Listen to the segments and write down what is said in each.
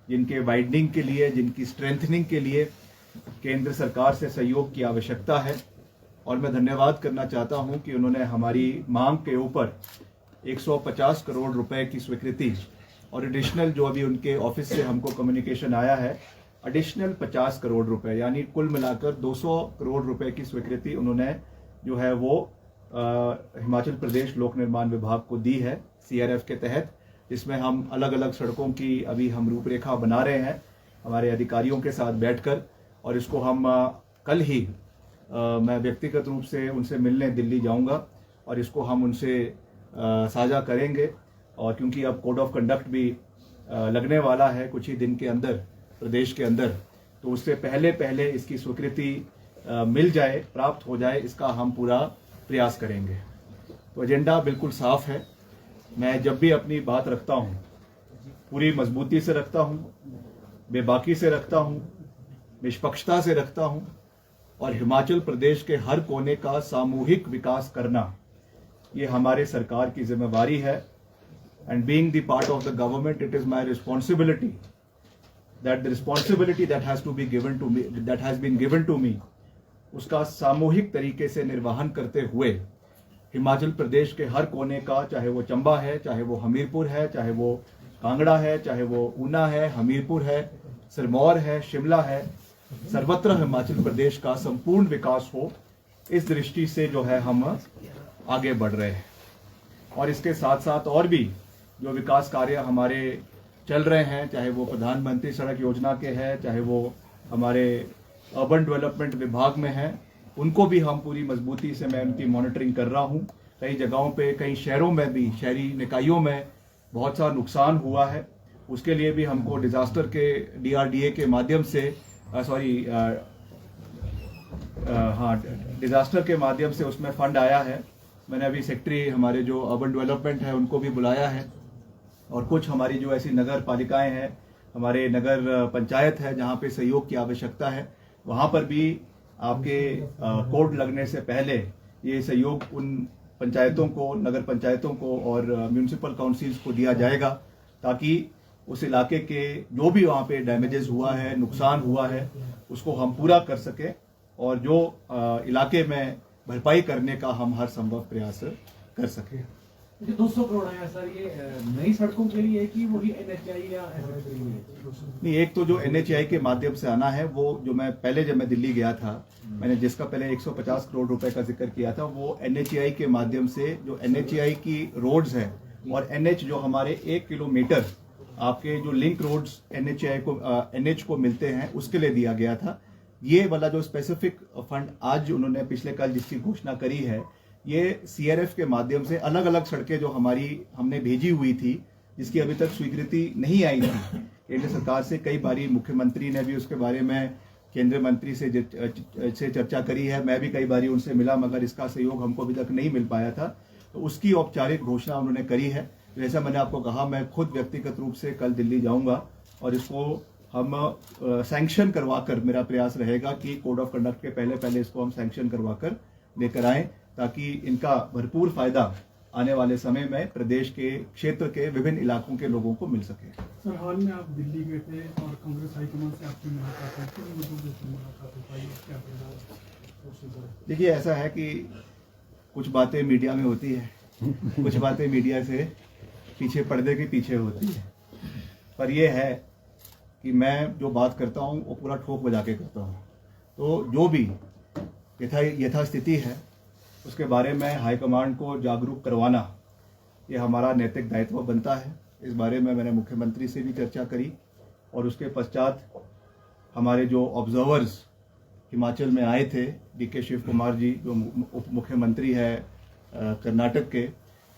जिनके वाइडनिंग के लिए, जिनकी स्ट्रेंथनिंग के लिए केंद्र सरकार से सहयोग की आवश्यकता है। और मैं धन्यवाद करना चाहता हूं कि उन्होंने हमारी मांग के ऊपर 150 करोड़ रुपए की स्वीकृति और एडिशनल जो अभी उनके ऑफिस से हमको कम्युनिकेशन आया है, एडिशनल 50 करोड़ रुपए, यानी कुल मिलाकर 200 करोड़ रुपए की स्वीकृति उन्होंने जो है वो हिमाचल प्रदेश लोक निर्माण विभाग को दी है CRF के तहत, जिसमें हम अलग अलग सड़कों की अभी हम रूपरेखा बना रहे हैं हमारे अधिकारियों के साथ बैठकर। और इसको हम कल ही मैं व्यक्तिगत रूप से उनसे मिलने दिल्ली जाऊंगा और इसको हम उनसे साझा करेंगे। और क्योंकि अब कोड ऑफ कंडक्ट भी लगने वाला है कुछ ही दिन के अंदर प्रदेश के अंदर, तो उससे पहले इसकी स्वीकृति मिल जाए, प्राप्त हो जाए, इसका हम पूरा प्रयास करेंगे। तो एजेंडा बिल्कुल साफ है। मैं जब भी अपनी बात रखता हूँ पूरी मजबूती से रखता हूँ, बेबाकी से रखता हूँ, निष्पक्षता से रखता हूँ और हिमाचल प्रदेश के हर कोने का सामूहिक विकास करना ये हमारे सरकार की जिम्मेवारी है। And being the part of the government, it is my responsibility that the responsibility that has to be given to me, that has been given to me, उसका सामूहिक तरीके से निर्वहन करते हुए हिमाचल प्रदेश के हर कोने का, चाहे वो चंबा है, चाहे वो हमीरपुर है, चाहे वो कांगड़ा है, चाहे वो ऊना है, हमीरपुर है, सिरमौर है, शिमला है, सर्वत्र हिमाचल प्रदेश का संपूर्ण विकास हो, इस दृष्टि से जो है हम आगे बढ़ रहे हैं। और इसके साथ साथ और भी जो विकास कार्य हमारे चल रहे हैं, चाहे वो प्रधानमंत्री सड़क योजना के हैं, चाहे वो हमारे अर्बन डेवलपमेंट विभाग में हैं, उनको भी हम पूरी मजबूती से मैं उनकी मॉनिटरिंग कर रहा हूं। कई जगहों पे, कई शहरों में भी, शहरी निकायों में बहुत सा नुकसान हुआ है, उसके लिए भी हमको डिजास्टर के DRDA के माध्यम से डिजास्टर के माध्यम से उसमें फंड आया है। मैंने अभी सेक्रेटरी हमारे जो अर्बन डेवलपमेंट है उनको भी बुलाया है और कुछ हमारी जो ऐसी नगर पालिकाएं हैं, हमारे नगर पंचायत है जहां पे सहयोग की आवश्यकता है, वहां पर भी आपके कोड लगने से पहले ये सहयोग उन पंचायतों को, नगर पंचायतों को और म्यूनिसिपल काउंसिल्स को दिया जाएगा, ताकि उस इलाके के जो भी वहाँ पे डैमेजेस हुआ है, नुकसान हुआ है, उसको हम पूरा कर सके और जो इलाके में भरपाई करने का हम हर संभव प्रयास कर सके। 200 करोड़ है सर, ये नई सड़कों के लिए कि वही NHI या नहीं, एक तो जो NHI के माध्यम से आना है, वो जो मैं पहले जब मैं दिल्ली गया था, मैंने जिसका पहले 150 करोड़ रुपए का जिक्र किया था, वो NHI के माध्यम से जो NHI की रोड्स है और NH जो हमारे 1 किलोमीटर आपके जो लिंक रोड्स NHI को NH को मिलते हैं, उसके लिए दिया गया था। ये वाला जो स्पेसिफिक फंड आज उन्होंने पिछले कल जिसकी घोषणा करी है, ये CRF के माध्यम से अलग अलग सड़कें जो हमने भेजी हुई थी, जिसकी अभी तक स्वीकृति नहीं आई थी केंद्र सरकार से। कई बारी मुख्यमंत्री ने भी उसके बारे में केंद्रीय मंत्री से चर्चा करी है, मैं भी कई बारी उनसे मिला, मगर इसका सहयोग हमको अभी तक नहीं मिल पाया था। तो उसकी औपचारिक घोषणा उन्होंने करी है। जैसा मैंने आपको कहा, मैं खुद व्यक्तिगत रूप से कल दिल्ली जाऊंगा और इसको हम सैंक्शन करवाकर, मेरा प्रयास रहेगा कि कोड ऑफ कंडक्ट के पहले इसको हम सैंक्शन करवाकर लेकर आएं, ताकि इनका भरपूर फायदा आने वाले समय में प्रदेश के क्षेत्र के विभिन्न इलाकों के लोगों को मिल सके। सर, हाल में आप दिल्ली गए थे और कांग्रेस हाईकमान से आपकी मुलाकात हुई, किन मुद्दों पर मुलाकात हो पाई, क्या कहना? देखिए, ऐसा है कि कुछ बातें मीडिया में होती है, कुछ बातें मीडिया से पीछे, पर्दे के पीछे होती है, पर यह है कि मैं जो बात करता हूँ वो पूरा ठोक बजा के करता हूँ। तो जो भी यथास्थिति है उसके बारे में हाईकमांड को जागरूक करवाना ये हमारा नैतिक दायित्व बनता है। इस बारे में मैंने मुख्यमंत्री से भी चर्चा करी और उसके पश्चात हमारे जो ऑब्जर्वर्स हिमाचल में आए थे, DK शिव कुमार जी जो उप मुख्यमंत्री है कर्नाटक के,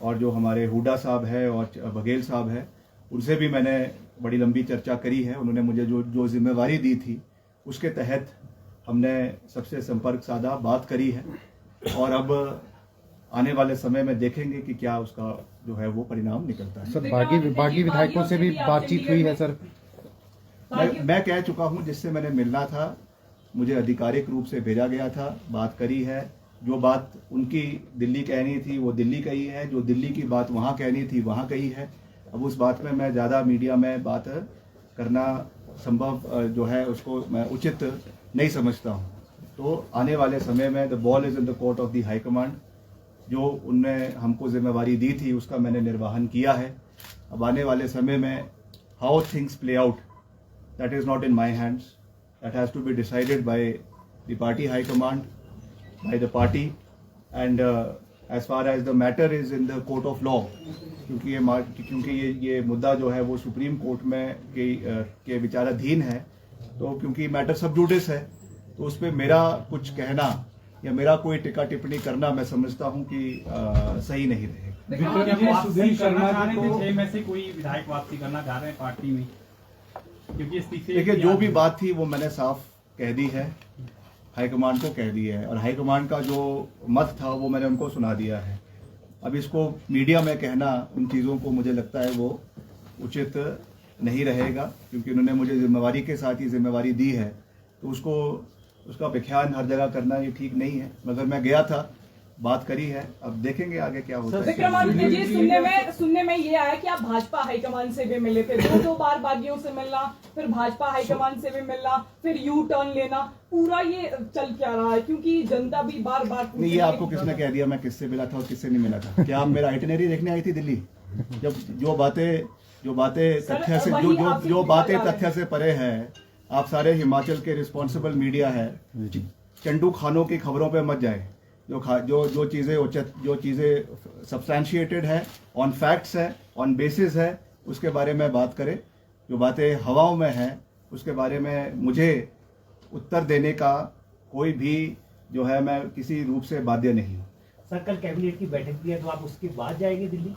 और जो हमारे हुडा साहब है और बघेल साहब है, उनसे भी मैंने बड़ी लंबी चर्चा करी है। उन्होंने मुझे जो जिम्मेवारी दी थी उसके तहत हमने सबसे संपर्क साधा, बात करी है और अब आने वाले समय में देखेंगे कि क्या उसका जो है वो परिणाम निकलता है। सर, बागी विधायकों से भी बातचीत हुई है सर? मैं कह चुका हूं, जिससे मैंने मिलना था, मुझे आधिकारिक रूप से भेजा गया था, बात करी है। जो बात उनकी दिल्ली कहनी थी वो दिल्ली कही है, जो दिल्ली की बात वहां कहनी थी वहां कही है। अब उस बात में मैं ज़्यादा मीडिया में बात करना संभव जो है उसको मैं उचित नहीं समझता हूँ। तो आने वाले समय में the ball is in the court of the high command. जो उनने हमको जिम्मेवारी दी थी उसका मैंने निर्वहन किया है। अब आने वाले समय में how things play out, that is not in my hands, that has to be decided by the party high command, by the party, and as far as the matter is in the court of law, क्योंकि ये मुद्दा जो है वो supreme court में के विचाराधीन है। तो क्योंकि मैटर सब जुडिस है तो उस पर मेरा कुछ कहना या मेरा कोई टिक्का टिप्पणी करना मैं समझता हूं कि सही नहीं रहेगा। सुधीर शर्मा जी को 6 में से कोई विधायक वापसी करना चाह रहे हैं पार्टी में, क्योंकि इस्तीफे देखिए जो भी बात थी वो मैंने साफ कह दी है, हाईकमांड को कह दी है, और हाईकमांड का जो मत था वो मैंने उनको सुना दिया है। अब इसको मीडिया में कहना उन चीज़ों को मुझे लगता है वो उचित नहीं रहेगा, क्योंकि उन्होंने मुझे जिम्मेवारी के साथ ही जिम्मेवारी दी है, तो उसका व्याख्यान हर जगह करना ये ठीक नहीं है। मगर मैं गया था, बात करी है, अब देखेंगे आगे क्या होता है। विक्रमादित्य जी, सुनने में ये आया कि आप भाजपा हाईकमान से भी मिले थे, दो बार बागियों से मिलना, फिर भाजपा हाईकमान से भी मिलना, फिर यू टर्न लेना, पूरा ये चल क्या रहा है? क्योंकि जनता भी बार बार नहीं, ये आपको किसने कह दिया मैं किससे मिला था और किससे नहीं मिला था? क्या आप मेरा आइटिनरी देखने आई थी दिल्ली? जब जो बातें तथ्य से जो बातें तथ्य से परे है, आप सारे हिमाचल के रिस्पॉन्सिबल मीडिया है, चंडू खानों की खबरों पे मत जाए। जो चीज़ें सब्सटैंशिएटेड है, ऑन फैक्ट्स है, ऑन बेसिस है, उसके बारे में बात करें। जो बातें हवाओं में हैं उसके बारे में मुझे उत्तर देने का कोई भी जो है मैं किसी रूप से बाध्य नहीं हूँ। सर कल कैबिनेट की बैठक भी है, तो आप उसके बाद जाएंगे दिल्ली?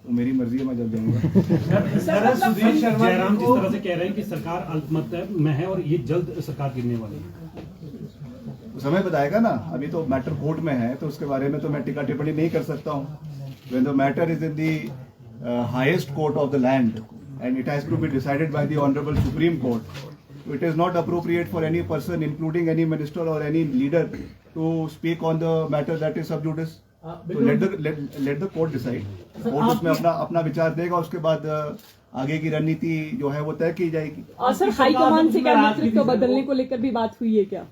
तो मेरी मर्जी है, मैं जब जाऊँगा। सुधीर शर्मा जयराम जिस तरह से कह रहे हैं कि सरकार अल्पमत में है और ये जल्द सरकार गिरने वाली है, समय बताएगा ना। अभी तो मैटर कोर्ट में है तो उसके बारे में तो मैं टिक्का टिप्पणी नहीं कर सकता हूँ। When the matter is in the highest court of the land and it has to be decided by the Honorable Supreme Court, it is not appropriate for any person, including any minister or any leader, to speak on the matter that is sub judice. So let the court decide. Court उसमें अपना विचार देगा, उसके बाद आगे की रणनीति जो है वो तय की जाएगी। और सर हाईकमान से क्या नेतृत्व बदलने को लेकर भी बात हुई है क्या?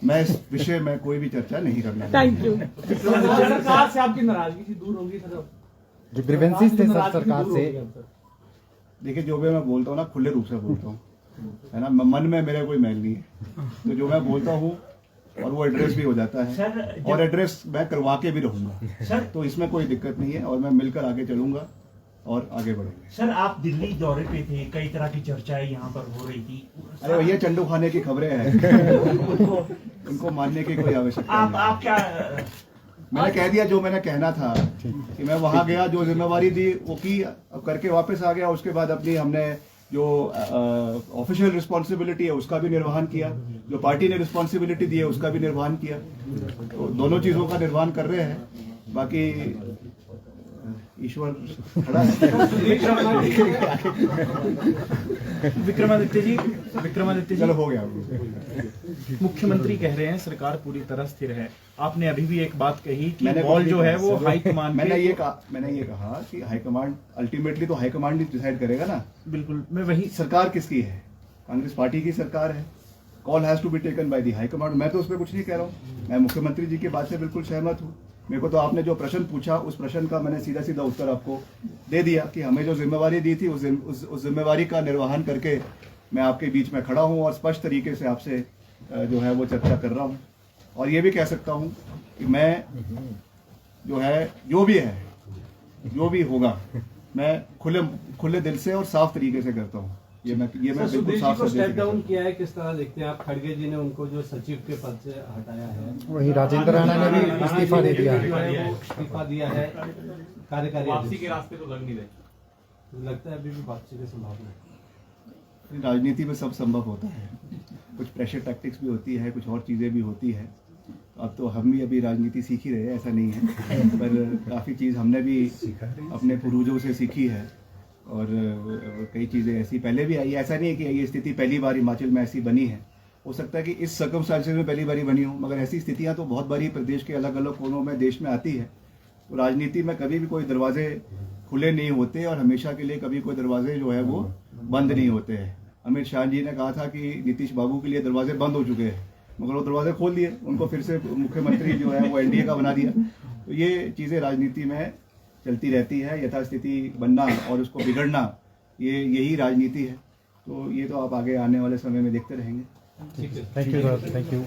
मैं इस विषय में कोई भी चर्चा नहीं करना। Thank you. सरकार से आपकी नाराजगी दूर होगी सर? जो ग्रीवेंसेस थे सर सरकार से, देखिए जो भी मैं बोलता हूँ ना खुले रूप से बोलता हूँ, है ना, मन में मेरा कोई मैल नहीं है। तो जो मैं बोलता हूँ और वो एड्रेस भी हो जाता है, और एड्रेस मैं करवा के भी रहूंगा। तो इसमें कोई दिक्कत नहीं है, और मैं मिलकर आगे चलूंगा और आगे बढ़ेंगे। सर आप दिल्ली दौरे पे थे, कई तरह की चर्चाएं यहाँ पर हो रही थी। अरे भैया चंडू खाने की खबरें हैं, उनको मानने की कोई आवश्यकता नहीं। आप क्या मैंने कह दिया जो मैंने कहना था कि मैं वहां गया, जो जिम्मेवारी दी वो की, अब करके वापस आ गया। उसके बाद अपनी हमने जो ऑफिशियल रिस्पॉन्सिबिलिटी है उसका भी निर्वहन किया, जो पार्टी ने रिस्पॉन्सिबिलिटी दी है उसका भी निर्वहन किया। तो दोनों चीज़ों का निर्वहन कर रहे हैं। बाकी ईश्वर खड़ा है। विक्रमादित्य जी चलो हो गया। मुख्यमंत्री कह रहे हैं सरकार पूरी तरह स्थिर है। आपने अभी भी एक बात कही कि मैंने बॉल जो है वो हाईकमान, मैंने ये कहा कि हाईकमांड अल्टीमेटली तो हाईकमांड ही डिसाइड करेगा ना। बिल्कुल, मैं वही। सरकार किसकी है? कांग्रेस पार्टी की सरकार है। Call has to be taken by the high command. मैं तो उस पर कुछ नहीं कह रहा हूँ, मैं मुख्यमंत्री जी की बात से बिल्कुल सहमत हूँ। मेरे को तो आपने जो प्रश्न पूछा उस प्रश्न का मैंने सीधा सीधा उत्तर आपको दे दिया कि हमें जो जिम्मेवारी दी थी उस जिम्मेवारी का निर्वहन करके मैं आपके बीच में खड़ा हूँ और स्पष्ट तरीके से आपसे जो है वो चर्चा कर रहा हूँ। और ये भी कह सकता हूँ कि मैं जो है जो भी होगा मैं खुले दिल से और साफ तरीके से करता हूँ। ये मैं बिल्कुल साफ को स्टेप डाउन किया है, किस तरह देखते हैं आप? खड़गे जी ने उनको जो सचिव के पद से हटाया है, वही राजेंद्र राणा ने भी इस्तीफा दे दिया है। इस्तीफा दिया है, कार्यकारी वापसी के रास्ते तो लग नहीं रहे। लगता है अभी भी वापसी की संभावना है। राजनीति में सब संभव होता है, कुछ प्रेशर टैक्टिक्स भी होती है, कुछ और चीज़ें भी होती है। अब तो हम भी अभी राजनीति सीख ही रहे हैं, ऐसा नहीं है, पर काफ़ी चीज़ हमने भी अपने पूर्वजों से सीखी है। और कई चीज़ें ऐसी पहले भी आई, ऐसा नहीं है कि ये स्थिति पहली बार हिमाचल में ऐसी बनी है। हो सकता है कि इस सर्कमस्टांसेस में पहली बारी बनी हो, मगर ऐसी स्थितियां तो बहुत बारी प्रदेश के अलग अलग कोनों में देश में आती है। तो राजनीति में कभी भी कोई दरवाजे खुले नहीं होते और हमेशा के लिए कभी कोई दरवाजे जो है वो बंद नहीं होते हैं। अमित शाह जी ने कहा था कि नीतीश बाबू के लिए दरवाजे बंद हो चुके हैं, मगर वो दरवाजे खोल दिए, उनको फिर से मुख्यमंत्री जो है वो एनडीए का बना दिया। तो ये चीज़ें राजनीति में चलती रहती है, यथास्थिति बनना और उसको बिगड़ना, ये यही राजनीति है। तो ये तो आप आगे आने वाले समय में देखते रहेंगे। Thank you sir, thank you.